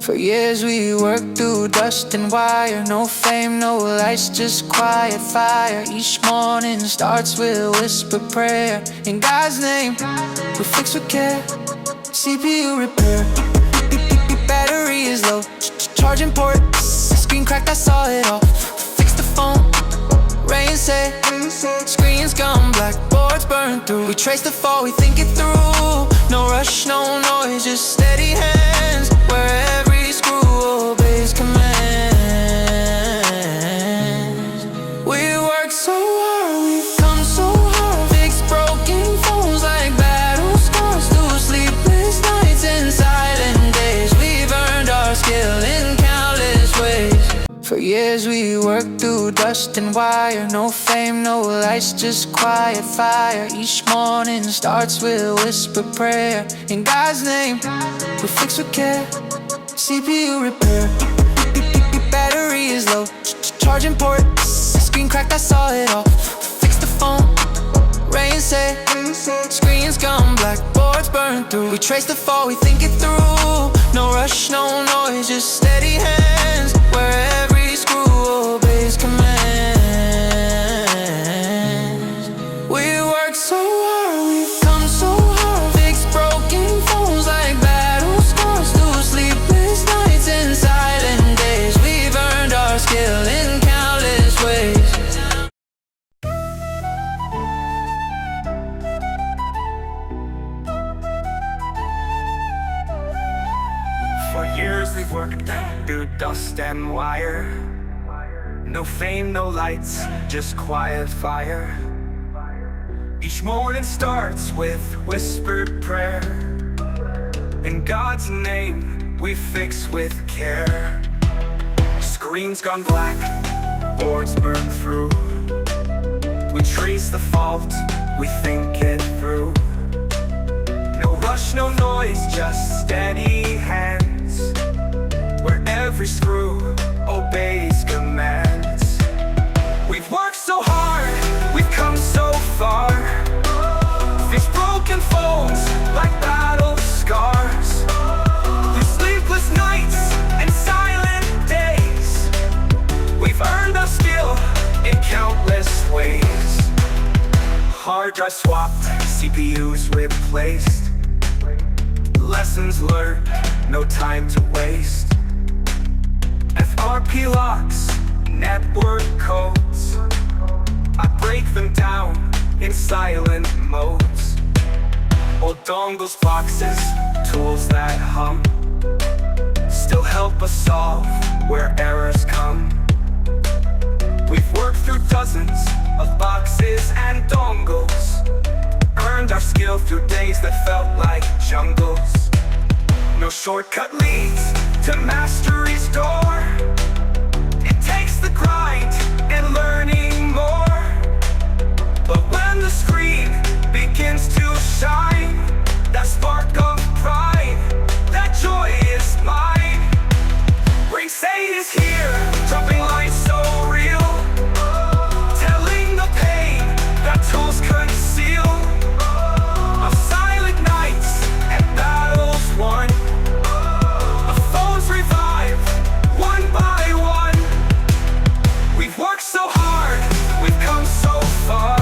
For years we worked through dust and wire. No fame, no lights, just quiet fire. Each morning starts with a whispered prayer. In God's name, we fix with care. CPU repair, battery is low, charging port, screen cracked, I saw it all. Fix the phone, rain say, screen's gone black, boards burned through. We trace the fall, we think it through. No rush, no noise, just steady hands, where every screw obeys commands. We work so hard, we've come so hard. Fix broken phones like battle scars. Through sleepless nights and silent days, we've earned our skill in countless ways. For years we worked through dust and wire. No fame, no lights, just quiet fire. Each morning starts with a whispered prayer. In God's name, we fix with care. CPU repair, battery is low, charging port, screen cracked, I saw it all. Fix the phone, rain say, screen's gone black, boards burned through. We trace the fall, we think it through. No rush, no noise, just steady hands, where every screw obeys commands. We work so hard, we've come so hard. Fix broken phones like battle scars. Through sleepless nights and silent days, we've earned our skill in countless ways. For years we've worked through dust and wire. No fame, no lights, just quiet fire. Each morning starts with whispered prayer. In God's name, we fix with care. Screens gone black, boards burned through. We trace the fault, we think it through. No rush, no noise, just steady hands, where every screw obeys commands. We've worked so hard, we've come so far. Fix broken phones like battle scars. Through sleepless nights and silent days, we've earned our skill in countless ways. Hard drive swapped, CPUs replaced. Lessons learned, no time to waste. FRP locks, network codes, I break them down in silent modes. Old dongles, boxes, tools that hum, still help us solve where errors come. We've worked through dozens of boxes and dongles, earned our skill through days that felt like jungles. No shortcut leads to mastery's door. It takes the grind and learning more. But when the screen begins to shine, that spark of pride, that joy is mine. Ring say is here, dropping light so real, telling the pain that tools conceal. Of silent nights and battles won, of foes revived one by one. We've worked so hard, we've come so far.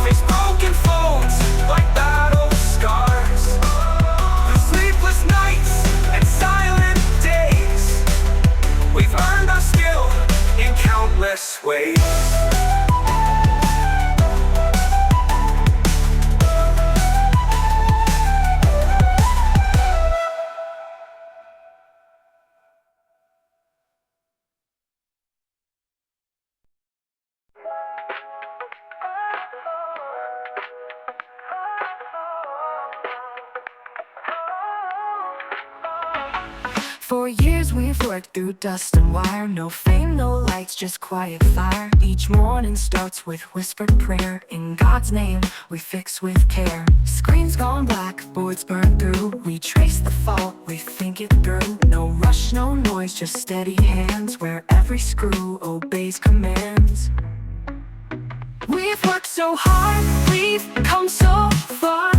Fix broken phones like battle scars. Through sleepless nights and silent days, we've earned our skill in countless ways. For years we've worked through dust and wire. No fame, no lights, just quiet fire. Each morning starts with whispered prayer. In God's name, we fix with care. Screens gone black, boards burned through. We trace the fault, we think it through. No rush, no noise, just steady hands, where every screw obeys commands. We've worked so hard, we've come so far.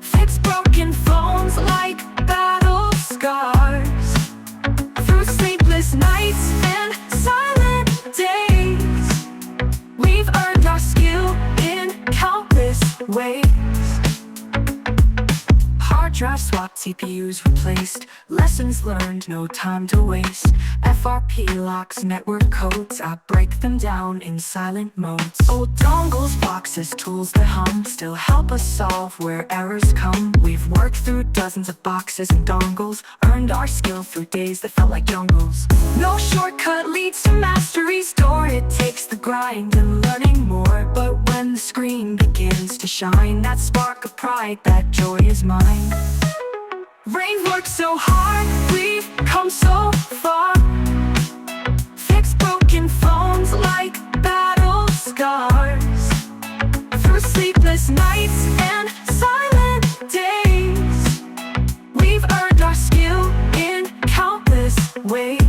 Fix broken phones like battle scars. Through sleepless nights and silent days, we've earned our skill in countless ways. Hard drive swapped, CPUs replaced. Lessons learned, no time to waste. FRP locks, network codes, I break them down in silent modes. Old dongles, boxes, tools that hum, still help us solve where errors come. We've worked through dozens of boxes and dongles, earned our skill through days that felt like jungles. No shortcut leads to mastery's door. It takes the grind and learning more. But when the screen begins to shine, that spark of pride, that joy is mine. Rain worked so hard, we've come so far. Fix broken phones like battle scars. Through sleepless nights and silent days, we've earned our skill in countless ways.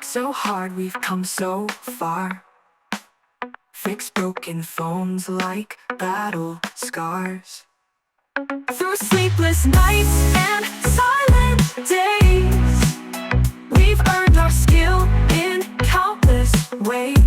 So hard, we've come so far. Fix broken phones like battle scars. Through sleepless nights and silent days, we've earned our skill in countless ways.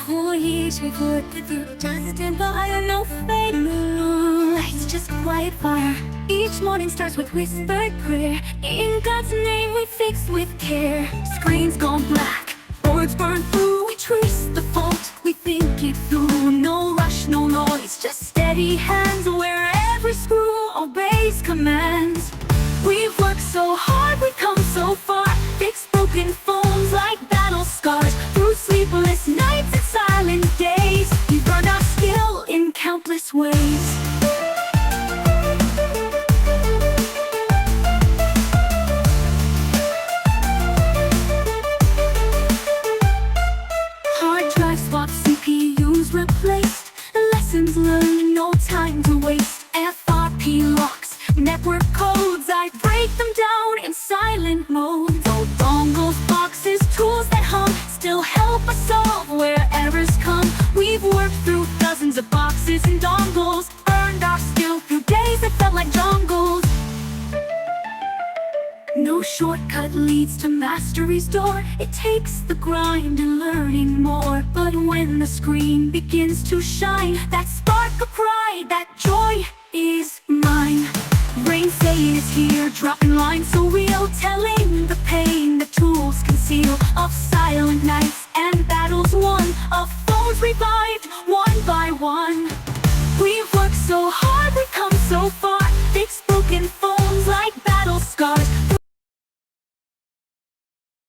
For years we've worked through dust and fire, no fade, no lights, just quiet fire. Each morning starts with whispered prayer. In God's name we fix with care. Screens gone black, boards burn through. We trace the fault, we think it through. No rush, no noise, just steady hands where every screw obeys commands. We've worked so hard, we've come so far. Fix broken phones like battle scars. Through sleepless nights and silent days, we've earned our skill in countless ways. Hard drive swapped, CPUs replaced. Lessons learned, no time to waste. FRP locks, network codes, I break them down in silent mode. Old dongles, boxes, tools that hum, still help us solve where errors come. We've worked through dozens of boxes and dongles, earned our skill through days that felt like jungles. No shortcut leads to mastery's door. It takes the grind and learning more. But when the screen begins to shine, that spark of pride, that joy is mine. Brain saying is here, dropping lines so real, telling the pain the tools conceal. Of silent nights and battles won, of foes revived, one